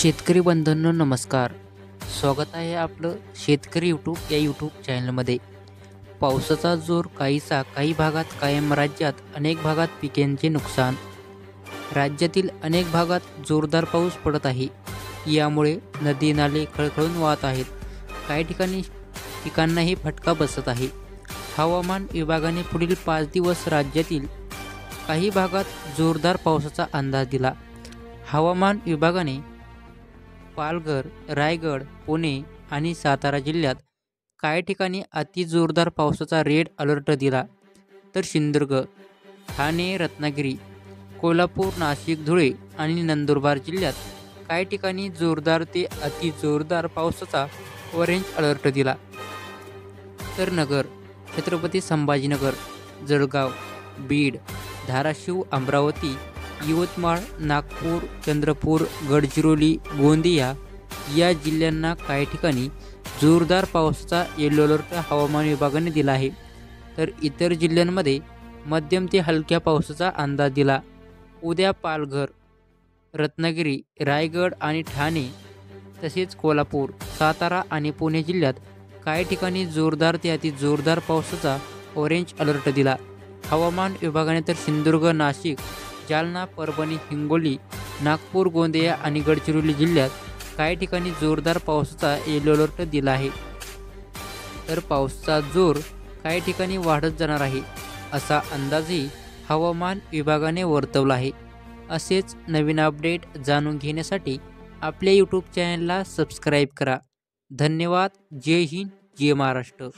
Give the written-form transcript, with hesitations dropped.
शेतकरी बंधूंनो नमस्कार. स्वागत आहे आपलं शेतकरी या यूट्यूब चॅनलमध्ये. पावसाचा जोर काहीसा काही भागात कायम. राज्यात अनेक भागात पिकांचे नुकसान. राज्यातील अनेक भागात जोरदार पाऊस पडत आहे. यामुळे नदी नाले खळखळून वाहत आहेत. काही ठिकाणी पिकांनाही फटका बसत आहे. हवामान विभागाने पुढील 5 दिवस राज्यातील काही भागात जोरदार पावसाचा अंदाज दिला. हवामान विभागाने पालघर, रायगड, पुणे आणि सातारा जिल्ह्यात काही ठिकाणी अति जोरदार पावसाचा रेड अलर्ट दिला. तर सिंधुदुर्ग, ठाणे, रत्नागिरी, कोल्हापूर, नाशिक, धुळे आणि नंदुरबार जिल्ह्यात काही ठिकाणी जोरदार ते अति जोरदार पावसाचा ऑरेंज अलर्ट दिला. तर नगर, छत्रपती संभाजीनगर, जळगाव, बीड, धाराशिव, अमरावती, यवतमाळ, नागपूर, चंद्रपूर, गडचिरोली, गोंदिया या जिल्ह्यांना काही ठिकाणी जोरदार पावसाचा येलो अलर्ट हवामान विभागाने दिला आहे. तर इतर जिल्ह्यांमध्ये मध्यम ते हलक्या पावसाचा अंदाज दिला. उद्या पालघर, रत्नागिरी, रायगड आणि ठाणे तसेच कोल्हापूर, सातारा आणि पुणे जिल्ह्यात काही ठिकाणी जोरदार ते अति जोरदार पावसाचा ऑरेंज अलर्ट दिला. हवामान विभागाने तर सिंधुदुर्ग, नाशिक, जालना, परभणी, हिंगोली, नागपूर, गोंदिया आणि गडचिरोली जिल्ह्यात काही ठिकाणी जोरदार पावसाचा येलो अलर्ट दिला आहे. तर पावसाचा जोर काही ठिकाणी वाढत जाणार आहे असा अंदाजही हवामान विभागाने वर्तवला आहे. असेच नवीन अपडेट जाणून घेण्यासाठी आपल्या यूट्यूब चॅनलला सबस्क्राईब करा. धन्यवाद. जय हिंद, जय महाराष्ट्र.